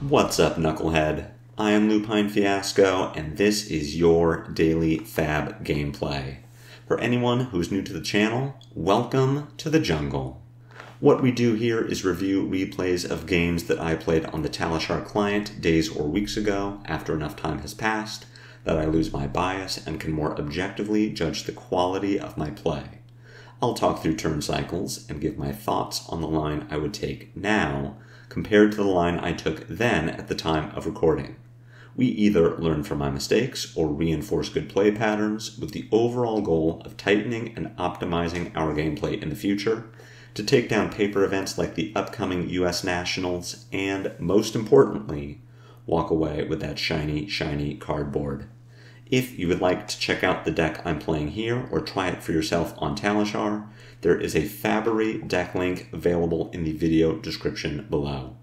What's up, Knucklehead? I am Lupine Fiasco, and this is your daily FaB gameplay. For anyone who's new to the channel, welcome to the jungle. What we do here is review replays of games that I played on the Talishar client days or weeks ago after enough time has passed that I lose my bias and can more objectively judge the quality of my play. I'll talk through turn cycles and give my thoughts on the line I would take now compared to the line I took then at the time of recording. We either learn from my mistakes or reinforce good play patterns with the overall goal of tightening and optimizing our gameplay in the future to take down paper events like the upcoming US Nationals and, most importantly, walk away with that shiny cardboard. If you would like to check out the deck I'm playing here or try it for yourself on Talishar, there is a FaBery deck link available in the video description below.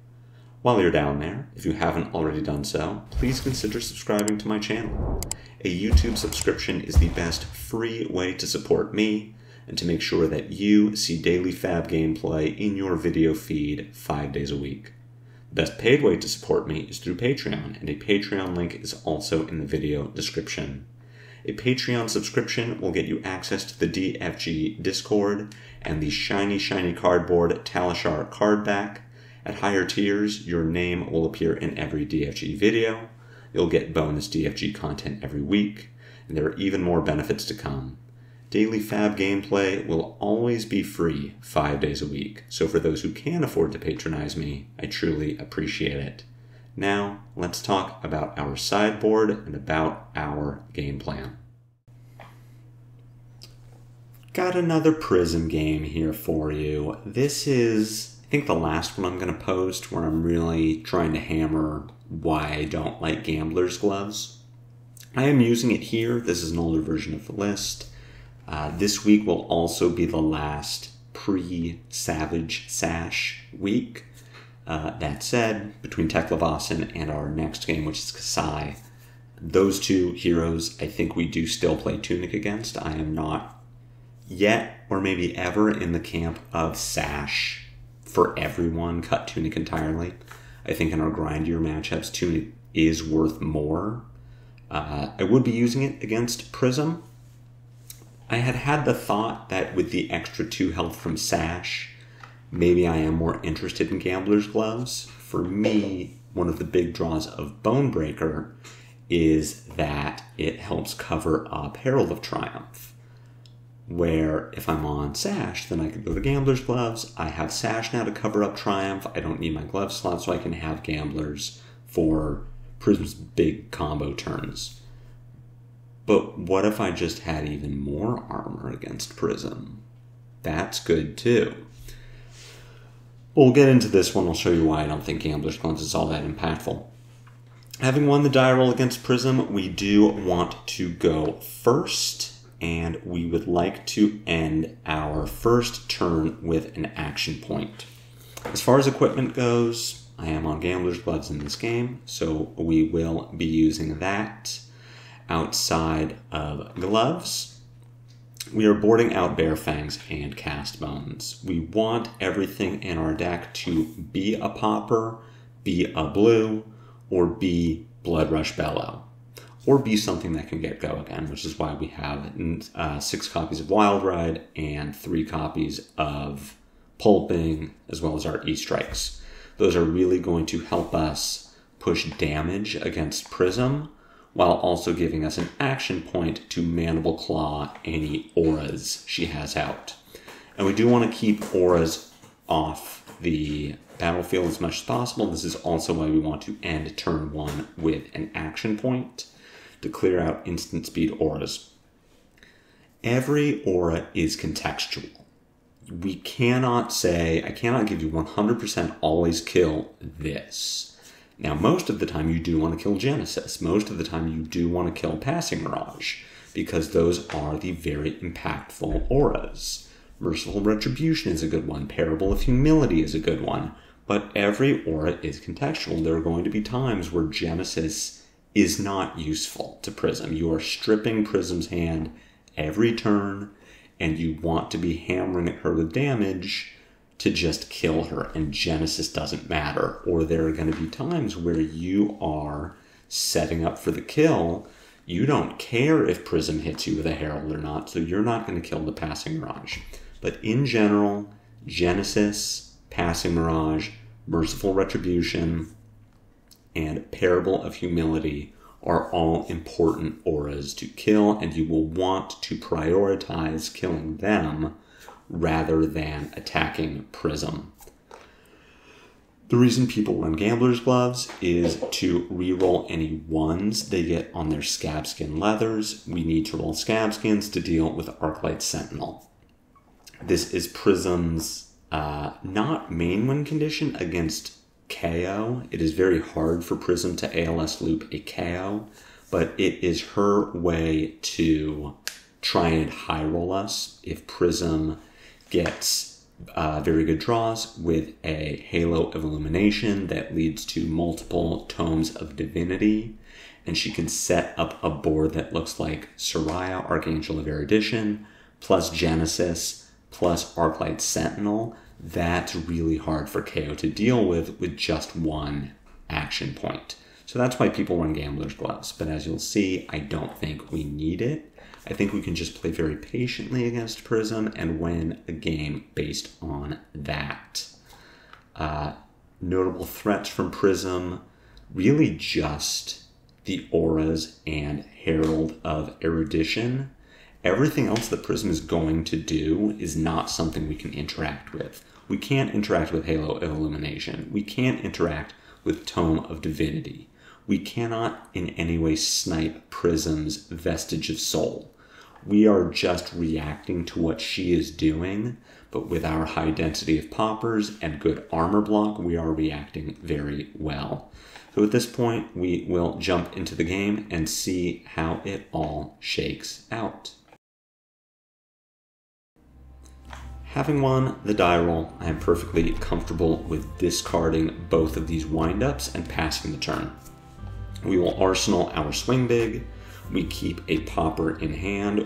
While you're down there, if you haven't already done so, please consider subscribing to my channel. A YouTube subscription is the best free way to support me and to make sure that you see daily FaB gameplay in your video feed 5 days a week. The best paid way to support me is through Patreon, and a Patreon link is also in the video description. A Patreon subscription will get you access to the DFG Discord and the shiny cardboard Talishar card back. At higher tiers, your name will appear in every DFG video. You'll get bonus DFG content every week, and there are even more benefits to come. Daily FaB gameplay will always be free 5 days a week, so for those who can afford to patronize me, I truly appreciate it. Now, let's talk about our sideboard and about our game plan. Got another Prism game here for you. This is, I think, the last one I'm going to post where I'm really trying to hammer why I don't like Gambler's Gloves. I am using it here. This is an older version of the list. This week will also be the last pre-Savage Sash week. That said, between Teklevasen and our next game, which is Kasai, those two heroes I think we do still play Tunic against. I am not yet, or maybe ever, in the camp of Sash for everyone, cut Tunic entirely. I think in our grindier matchups, Tunic is worth more. I would be using it against Prism. I had the thought that with the extra 2 health from Sash, maybe I am more interested in Gambler's Gloves. For me, one of the big draws of Bonebreaker is that it helps cover up Herald of Triumph, where if I'm on Sash, then I could go to Gambler's Gloves. I have Sash now to cover up Triumph. I don't need my glove slot, so I can have Gamblers for Prism's big combo turns. But what if I just had even more armor against Prism? That's good too. We'll get into this one. I'll show you why I don't think Gambler's Gloves is all that impactful. Having won the die roll against Prism, we do want to go first, and we would like to end our first turn with an action point. As far as equipment goes, I am on Gambler's Gloves in this game, so we will be using that. Outside of gloves, we are boarding out Bare Fangs and Cast Bones. We want everything in our deck to be a Popper, be a Blue, or be Blood Rush Bellow, or be something that can get go again, which is why we have 6 copies of Wild Ride and 3 copies of Pulping, as well as our E-Strikes. Those are really going to help us push damage against Prism, while also giving us an action point to Mandible Claw any auras she has out. And we do want to keep auras off the battlefield as much as possible. This is also why we want to end turn 1 with an action point to clear out instant speed auras. Every aura is contextual. We cannot say, I cannot give you 100% always kill this. Now, most of the time you do want to kill Genesis. Most of the time you do want to kill Passing Mirage, because those are the very impactful auras. Merciful Retribution is a good one. Parable of Humility is a good one. But every aura is contextual. There are going to be times where Genesis is not useful to Prism. You are stripping Prism's hand every turn, and you want to be hammering at her with damage to just kill her, and Genesis doesn't matter. Or there are going to be times where you are setting up for the kill. You don't care if Prism hits you with a Herald or not, so you're not going to kill the Passing Mirage. But in general, Genesis, Passing Mirage, Merciful Retribution, and Parable of Humility are all important auras to kill, and you will want to prioritize killing them rather than attacking Prism. The reason people run Gambler's Gloves is to reroll any ones they get on their Scab Skin Leathers. We need to roll Scab Skins to deal with Arclight Sentinel. This is Prism's not main win condition against Kayo. It is very hard for Prism to ALS loop a Kayo, but it is her way to try and high roll us if Prism gets very good draws with a Halo of Illumination that leads to multiple Tomes of Divinity, and she can set up a board that looks like Soraya, Archangel of Erudition, plus Genesis, plus Arclight Sentinel. That's really hard for KO to deal with just one action point. So that's why people run Gambler's Gloves. But as you'll see, I don't think we need it. I think we can just play very patiently against Prism and win a game based on that. Notable threats from Prism, really just the auras and Herald of Erudition. Everything else that Prism is going to do is not something we can interact with. We can't interact with Halo of Illumination. We can't interact with Tome of Divinity. We cannot in any way snipe Prism's Vestige of Soul. We are just reacting to what she is doing, but with our high density of poppers and good armor block, we are reacting very well. So at this point, we will jump into the game and see how it all shakes out. Having won the die roll, I am perfectly comfortable with discarding both of these windups and passing the turn. We will arsenal our Swing Big. We keep a popper in hand.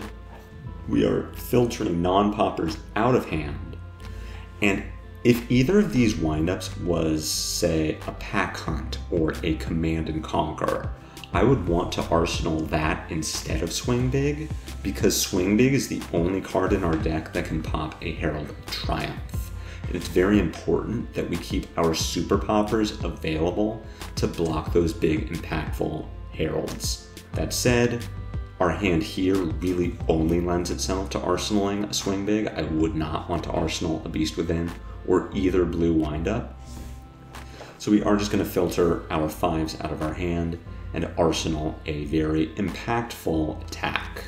We are filtering non-poppers out of hand. And if either of these windups was, say, a Pack Hunt or a Command and Conquer, I would want to arsenal that instead of Swing Big, because Swing Big is the only card in our deck that can pop a Herald of Triumph. And it's very important that we keep our Super Poppers available to block those big, impactful Heralds. That said, our hand here really only lends itself to arsenaling a Swing Big. I would not want to arsenal a Beast Within or either blue windup. So we are just going to filter our 5s out of our hand and arsenal a very impactful attack.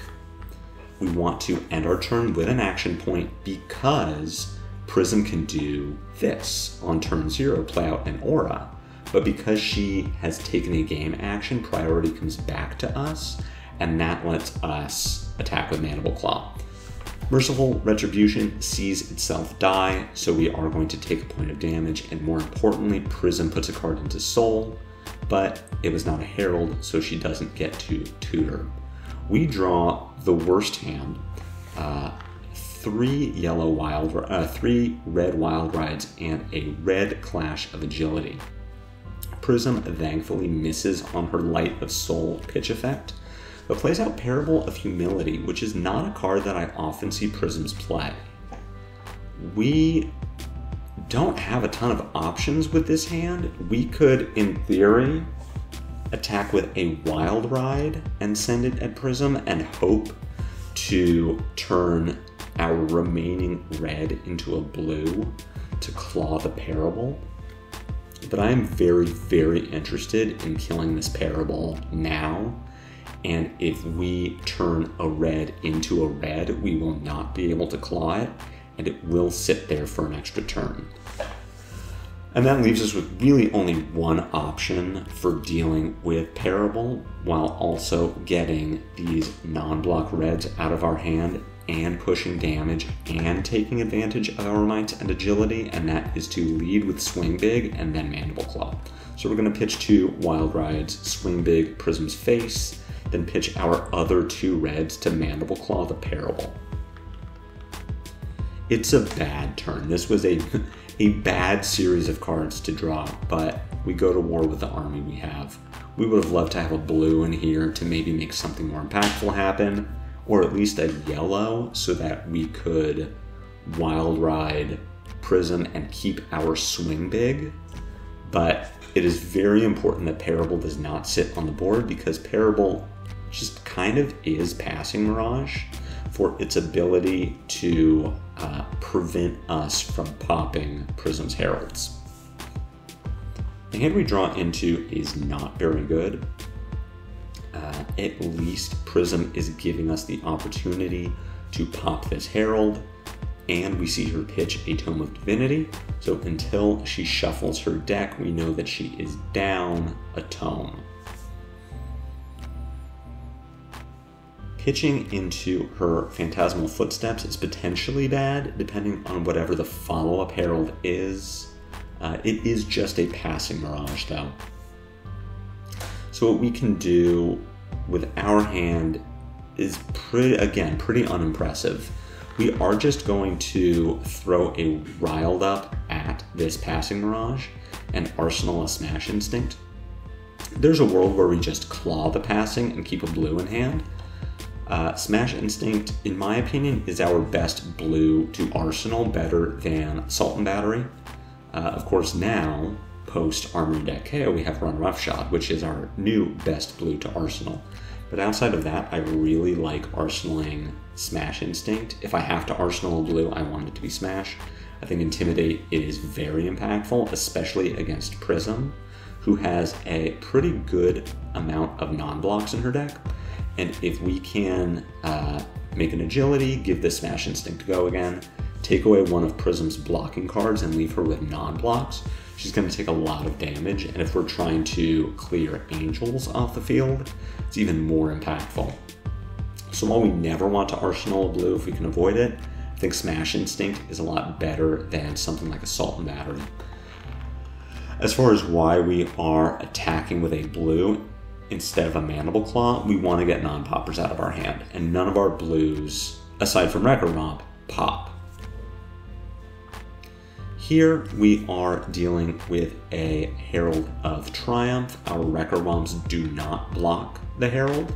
We want to end our turn with an action point because Prism can do this on turn 0, play out an aura. But because she has taken a game action, priority comes back to us, and that lets us attack with Mandible Claw. Merciful Retribution sees itself die, so we are going to take a point of damage, and more importantly, Prism puts a card into Soul, but it was not a Herald, so she doesn't get to tutor. We draw the worst hand, 3 red Wild Rides and a red Clash of Agility. Prism thankfully misses on her Light of Soul pitch effect, but plays out Parable of Humility, which is not a card that I often see Prisms play. We don't have a ton of options with this hand. We could, in theory, attack with a Wild Ride and send it at Prism and hope to turn our remaining red into a blue to claw the Parable. But I am very, very interested in killing this Parable now. And if we turn a red into a red, we will not be able to claw it, and it will sit there for an extra turn. And that leaves us with really only one option for dealing with Parable, while also getting these non-block reds out of our hand and pushing damage and taking advantage of our might and agility, and that is to lead with Swing Big and then Mandible Claw. So we're going to pitch 2 Wild Rides, Swing Big, Prism's face, then pitch our other 2 reds to Mandible Claw the Parable. It's a bad turn. This was a bad series of cards to draw, but we go to war with the army we have. We would have loved to have a blue in here to maybe make something more impactful happen, or at least a yellow so that we could wild ride Prism and keep our swing big. But it is very important that Parable does not sit on the board, because Parable just kind of is Passing Mirage for its ability to prevent us from popping Prism's Heralds. The hand we draw into is not very good. At least Prism is giving us the opportunity to pop this Herald, and we see her pitch a Tome of Divinity. So until she shuffles her deck, we know that she is down a tome. Pitching into her Phantasmal Footsteps is potentially bad, depending on whatever the follow-up Herald is. It is just a Passing Mirage, though. So what we can do with our hand is pretty unimpressive. We are just going to throw a Riled Up at this Passing Mirage and arsenal a Smash Instinct. There's a world where we just claw the passing and keep a blue in hand. Smash Instinct, in my opinion, is our best blue to arsenal, better than Assault and Battery. Of course, now, post Armored Deck Kayo, we have Run Roughshod, which is our new best blue to arsenal. But outside of that, I really like arsenaling Smash Instinct. If I have to arsenal a blue, I want it to be Smash. I think Intimidate is very impactful, especially against Prism, who has a pretty good amount of non-blocks in her deck. And if we can make an Agility, give the Smash Instinct a go again, take away one of Prism's blocking cards and leave her with non-blocks, she's going to take a lot of damage. And if we're trying to clear Angels off the field, it's even more impactful. So while we never want to arsenal a blue if we can avoid it, I think Smash Instinct is a lot better than something like Assault and Battery. As far as why we are attacking with a blue instead of a Mandible Claw, we want to get non-poppers out of our hand, and none of our blues, aside from Wrecker Romp, pop. Here we are dealing with a Herald of Triumph. Our Wrecker Romps do not block the Herald,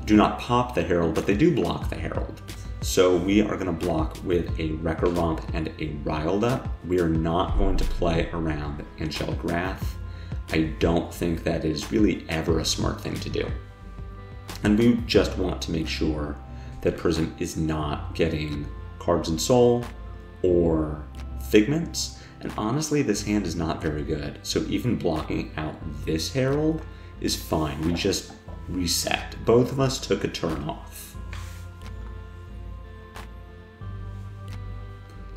do not pop the Herald, but they do block the Herald. So we are going to block with a Wrecker Romp and a Riled Up. We are not going to play around Angelic Wrath. I don't think that is really ever a smart thing to do. And we just want to make sure that Prism is not getting Cards in Soul or Figments. And honestly, this hand is not very good. So even blocking out this Herald is fine. We just reset. Both of us took a turn off.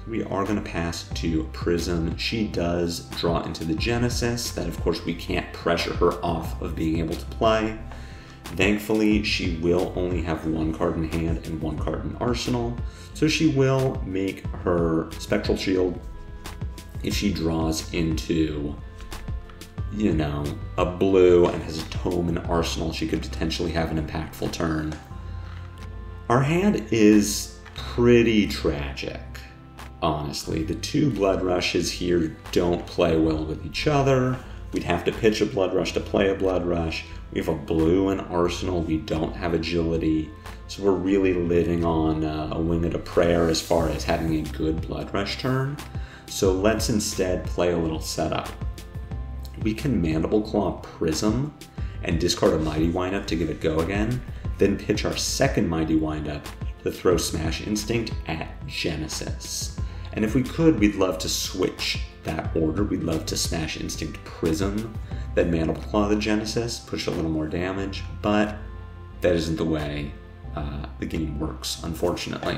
We are going to pass to Prism. She does draw into the Genesis. That, of course, we can't pressure her off of being able to play. Thankfully, she will only have one card in hand and one card in arsenal. So she will make her Spectral Shield if she draws into, you know, a blue and has a tome in arsenal. She could potentially have an impactful turn. Our hand is pretty tragic. Honestly, the two Blood Rushes here don't play well with each other. We'd have to pitch a Blood Rush to play a Blood Rush. We have a blue in arsenal. We don't have Agility. So we're really living on a wing and a prayer as far as having a good Blood Rush turn. So let's instead play a little setup. We can Mandible Claw Prism and discard a Mighty Windup to give it go again. Then pitch our second Mighty Windup to throw Smash Instinct at Genesis. And if we could, we'd love to switch that order. We'd love to Smash Instinct Prism, then Mandible Claw the Genesis, push a little more damage, but that isn't the way the game works, unfortunately.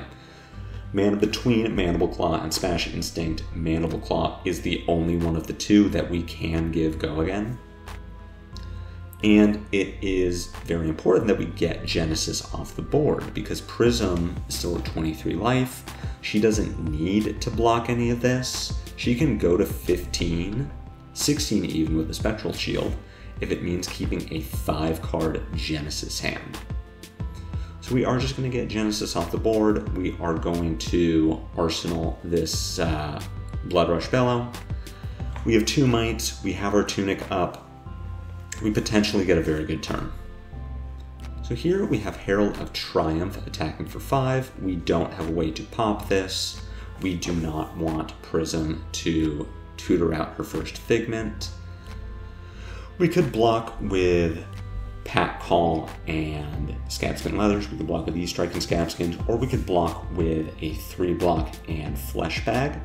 Between Mandible Claw and Smash Instinct, Mandible Claw is the only one of the two that we can give go again. And it is very important that we get Genesis off the board, because Prism is still at 23 life. She doesn't need to block any of this. She can go to 15, 16 even with a Spectral Shield, if it means keeping a 5-card Genesis hand. So So we are just going to get Genesis off the board. We are going to arsenal this Blood Rush Bellow. We have 2 mites. We have our Tunic up. We potentially get a very good turn. So here we have Herald of Triumph attacking for 5. We don't have a way to pop this. We do not want Prism to tutor out her first Figment. We could block with Pack Call and Scabskin Leathers. We could block with E-Strike and Scabskins, or we could block with a 3-block and Flesh Bag.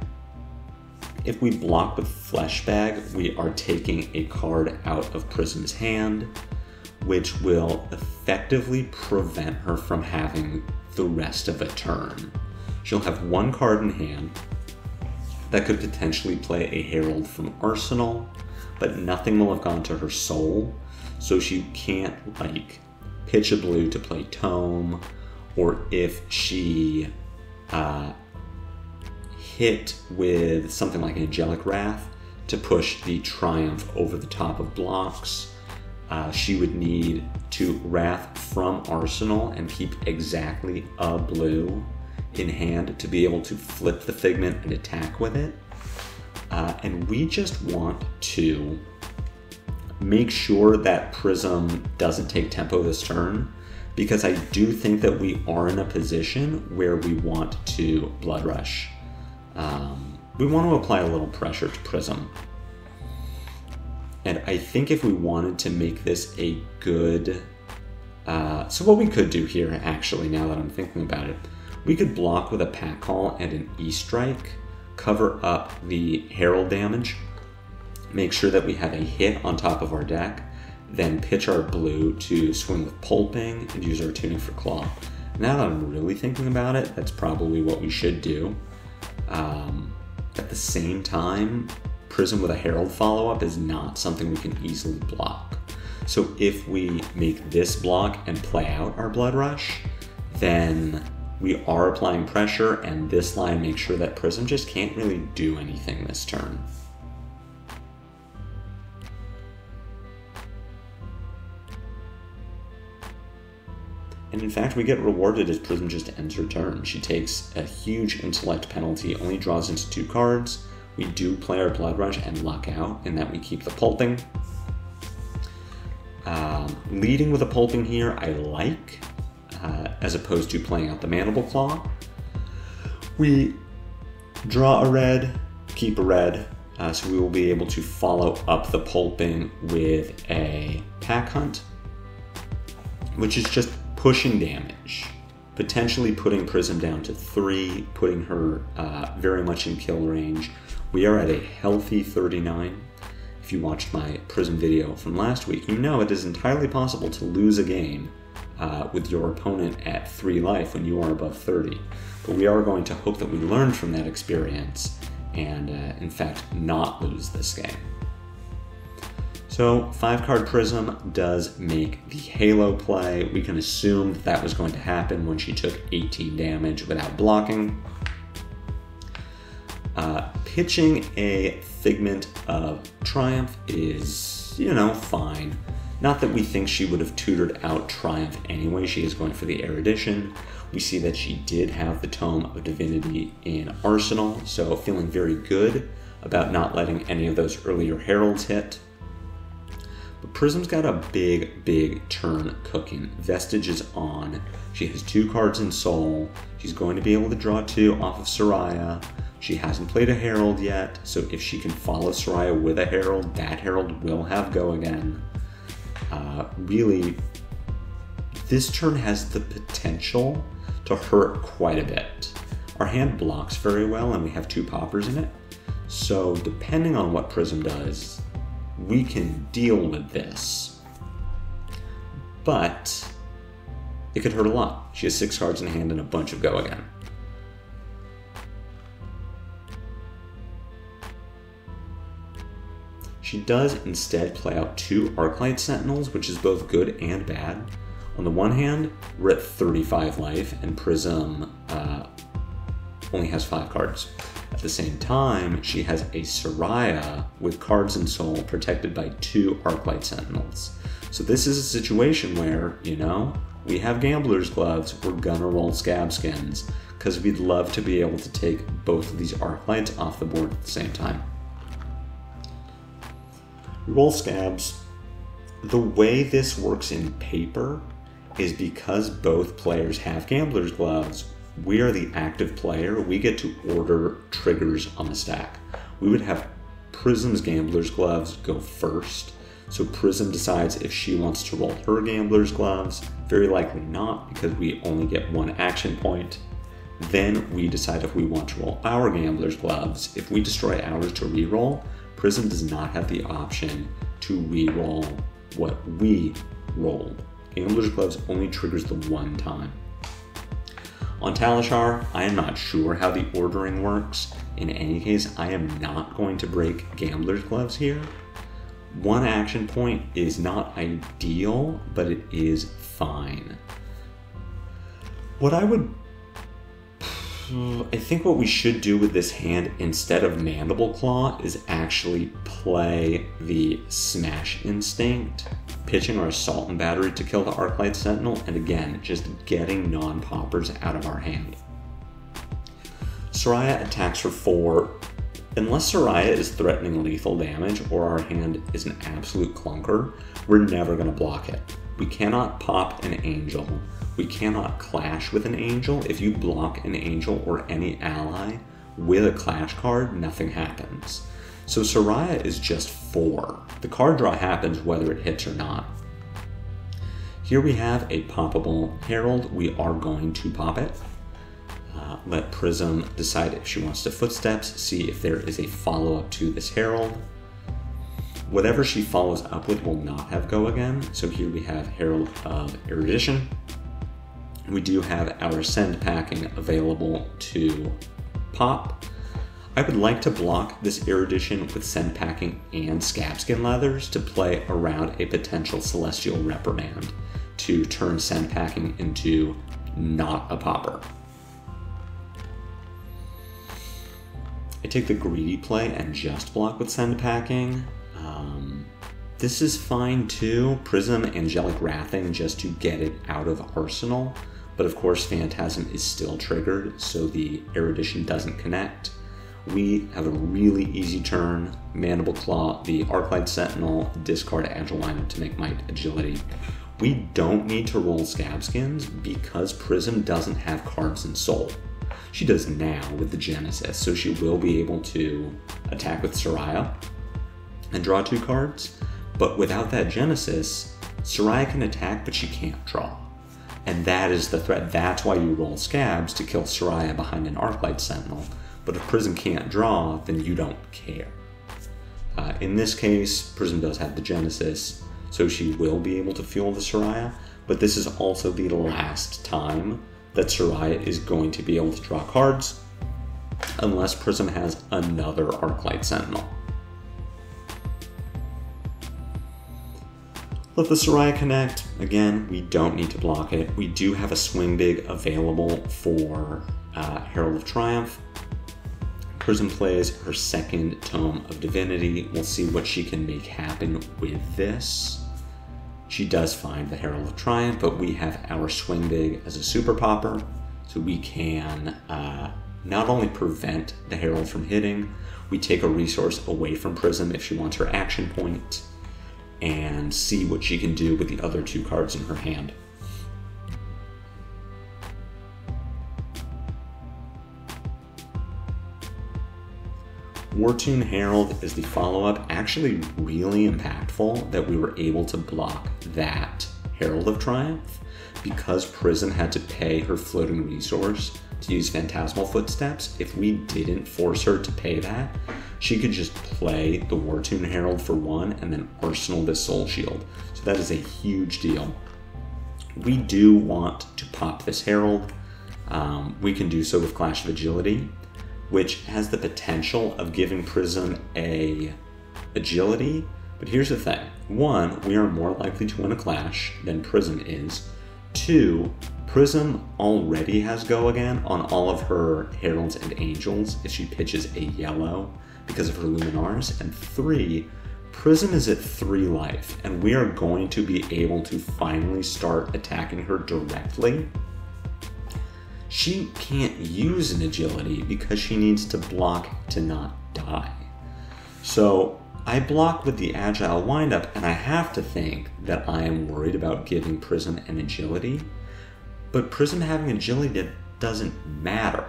If we block with Flesh Bag, we are taking a card out of Prism's hand, which will effectively prevent her from having the rest of a turn. She'll have 1 card in hand that could potentially play a Herald from Arsenal, but nothing will have gone to her soul, so she can't like pitch a blue to play Tome, or if she hit with something like Angelic Wrath to push the Triumph over the top of blocks, she would need to Wrath from Arsenal and keep exactly a blue in hand to be able to flip the Figment and attack with it. And we just want to make sure that Prism doesn't take tempo this turn, because I do think that we are in a position where we want to Blood Rush. We want to apply a little pressure to Prism. And I think if we wanted to make this a good... so what we could do here, actually, now that I'm thinking about it, we could block with a Pack Call and an E-Strike, cover up the Herald damage, make sure that we have a hit on top of our deck, then pitch our blue to swing with Pulping and use our Tunic for Claw. Now that I'm really thinking about it, that's probably what we should do. At the same time, Prism with a Herald follow-up is not something we can easily block. So if we make this block and play out our Blood Rush, then we are applying pressure, and this line makes sure that Prism just can't really do anything this turn. And in fact, we get rewarded as Prism just ends her turn. She takes a huge intellect penalty, only draws into 2 cards. We do play our Blood Rush and luck out in that we keep the Pulping. Leading with a Pulping here, I like, as opposed to playing out the Mandible Claw. We draw a red, keep a red, so we will be able to follow up the Pulping with a Pack Hunt, which is just pushing damage, potentially putting Prism down to 3, putting her very much in kill range. We are at a healthy 39. If you watched my Prism video from last week, you know it is entirely possible to lose a game with your opponent at 3 life when you are above 30. But we are going to hope that we learned from that experience and, in fact, not lose this game. So 5-card Prism does make the Halo play. We can assume that that was going to happen when she took 18 damage without blocking. Pitching a Figment of Triumph is, you know, fine. Not that we think she would have tutored out Triumph anyway. She is going for the Erudition. We see that she did have the Tome of Divinity in Arsenal, so feeling very good about not letting any of those earlier Heralds hit. But Prism's got a big turn cooking. Vestige is on. She has 2 cards in Soul. She's going to be able to draw 2 off of Soraya. She hasn't played a Herald yet, so if she can follow Soraya with a Herald, that Herald will have go again. Really, this turn has the potential to hurt quite a bit. Our hand blocks very well, and we have 2 poppers in it, so depending on what Prism does, we can deal with this. But it could hurt a lot. She has 6 cards in hand and a bunch of go again. She does instead play out 2 Arclight Sentinels, which is both good and bad. On the one hand, we're at 35 life, and Prism only has 5 cards. At the same time, she has a Soraya with cards in Soul protected by 2 Arclight Sentinels. So this is a situation where, you know, we have Gambler's Gloves, we're gonna roll Scab Skins, because we'd love to be able to take both of these Arclights off the board at the same time. We roll Scabs. The way this works in paper is because both players have Gambler's Gloves, we are the active player, we get to order triggers on the stack. We would have Prism's Gambler's Gloves go first, so Prism decides if she wants to roll her Gambler's Gloves, very likely not because we only get one action point. Then we decide if we want to roll our Gambler's Gloves. If we destroy ours to reroll, Prism does not have the option to reroll what we rolled. Gambler's Gloves only triggers the one time. On Talishar, I am not sure how the ordering works. In any case, I am not going to break Gambler's Gloves here. One action point is not ideal, but it is fine. I think what we should do with this hand instead of Mandible Claw is actually play the Smash Instinct, pitching our Assault and Battery to kill the Arclight Sentinel, and again, just getting non-poppers out of our hand. Soraya attacks for 4. Unless Soraya is threatening lethal damage or our hand is an absolute clunker, we're never going to block it. We cannot pop an Angel. We cannot clash with an Angel. If you block an Angel or any ally with a clash card, nothing happens. So Soraya is just 4. The card draw happens whether it hits or not. Here we have a poppable Herald. We are going to pop it. Let Prism decide if she wants to Footsteps, see if there is a follow-up to this Herald. Whatever she follows up with will not have go again. So here we have Herald of Erudition. We do have our Send Packing available to pop. I would like to block this Erudition with Send Packing and Scabskin Leathers to play around a potential Celestial Reprimand to turn Send Packing into not a popper. I take the greedy play and just block with Send Packing. This is fine too. Prism Angelic Wrathing just to get it out of Arsenal. But of course Phantasm is still triggered, so the Erudition doesn't connect. We have a really easy turn. Mandible Claw, the Arclight Sentinel, discard Agile Lineup to make Might Agility. We don't need to roll Scabskins because Prism doesn't have cards in Soul. She does now with the Genesis, so she will be able to attack with Soraya and draw 2 cards. But without that Genesis, Soraya can attack, but she can't draw. And that is the threat. That's why you roll Scabs, to kill Soraya behind an Arclight Sentinel. But if Prism can't draw, then you don't care. In this case, Prism does have the Genesis, so she will be able to fuel the Soraya. But this is also the last time that Soraya is going to be able to draw cards, unless Prism has another Arclight Sentinel. Let the Soraya connect. Again, we don't need to block it. We do have a Swing Big available for Herald of Triumph. Prism plays her second Tome of Divinity. We'll see what she can make happen with this. She does find the Herald of Triumph, but we have our Swing Big as a Super Popper, so we can not only prevent the Herald from hitting, we take a resource away from Prism if she wants her action point, and see what she can do with the other 2 cards in her hand. Wartune Herald is the follow-up, actually really impactful that we were able to block that Herald of Triumph because Prism had to pay her floating resource to use Phantasmal Footsteps. If we didn't force her to pay that, she could just play the Wartune Herald for 1 and then arsenal this Soul Shield. So that is a huge deal. We do want to pop this Herald. We can do so with Clash of Agility, which has the potential of giving Prism a agility. But here's the thing. 1, we are more likely to win a clash than Prism is. 2, Prism already has go again on all of her Heralds and Angels if she pitches a yellow because of her Luminars. And 3, Prism is at 3 life, and we are going to be able to finally start attacking her directly. She can't use an agility because she needs to block to not die. So I block with the agile windup, and I have to think that I am worried about giving Prism an agility, but Prism having agility doesn't matter.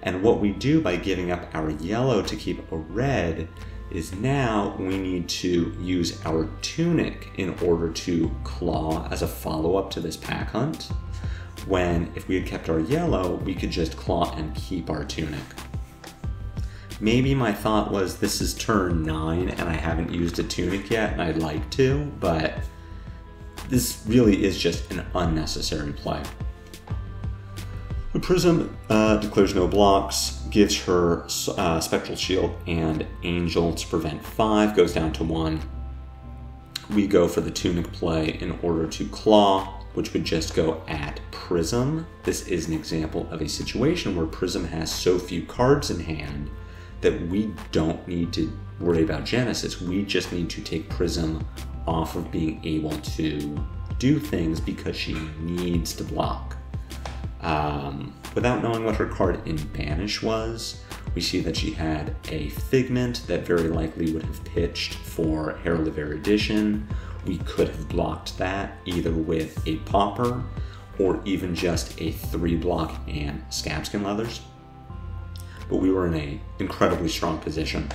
And what we do by giving up our yellow to keep a red is now we need to use our tunic in order to claw as a follow-up to this pack hunt, when if we had kept our yellow, we could just claw and keep our tunic. Maybe my thought was this is turn 9 and I haven't used a tunic yet and I'd like to, but this really is just an unnecessary play. The Prism declares no blocks, gives her Spectral Shield and Angel to prevent 5, goes down to 1. We go for the tunic play in order to claw, which would just go at Prism. This is an example of a situation where Prism has so few cards in hand that we don't need to worry about Genesis. We just need to take Prism off of being able to do things because she needs to block. Without knowing what her card in Banish was, we see that she had a Figment that very likely would have pitched for Herald of Erudition. We could have blocked that either with a Pauper or even just a 3-block and Scabskin Leathers. But we were in an incredibly strong position.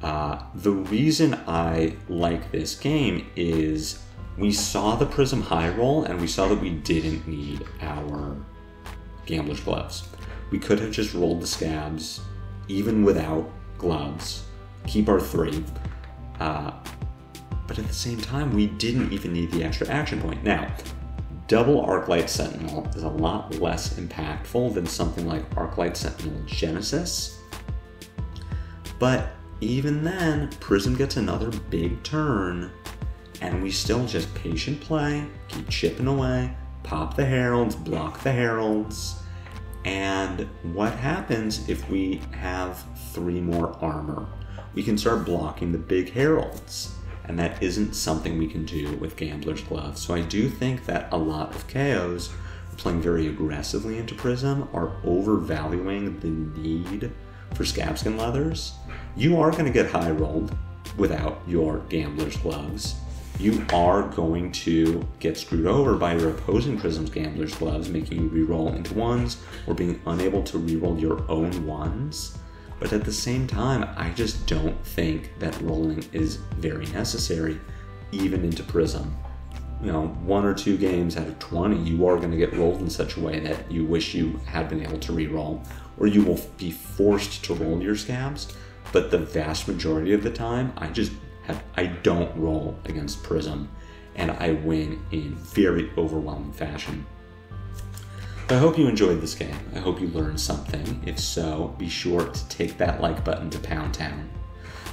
The reason I like this game is we saw the Prism high roll and we saw that we didn't need our Gambler's Gloves. We could have just rolled the Scabs even without gloves, keep our 3, but at the same time we didn't even need the extra action point. Now, double Arclight Sentinel is a lot less impactful than something like Arclight Sentinel Genesis, but even then, Prism gets another big turn, and we still just patient play, keep chipping away, pop the Heralds, block the Heralds, and what happens if we have 3 more armor? We can start blocking the big Heralds, and that isn't something we can do with Gambler's Gloves. So I do think that a lot of KOs playing very aggressively into Prism are overvaluing the need for Scabskin Leathers. You are going to get high rolled without your Gambler's Gloves. You are going to get screwed over by your opposing Prism's Gambler's Gloves, making you reroll into 1s or being unable to reroll your own 1s. But at the same time, I just don't think that rolling is very necessary, even into Prism. You know, 1 or 2 games out of 20, you are going to get rolled in such a way that you wish you had been able to reroll, or you will be forced to roll your Scabs. But the vast majority of the time, I don't roll against Prism, and I win in very overwhelming fashion. I hope you enjoyed this game. I hope you learned something. If so, be sure to take that like button to Pound Town.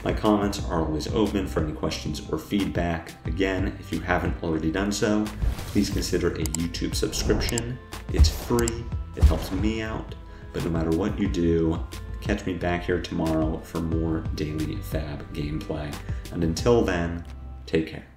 My comments are always open for any questions or feedback. Again, if you haven't already done so, please consider a YouTube subscription. It's free, it helps me out, but no matter what you do, catch me back here tomorrow for more daily FaB gameplay. And until then, take care.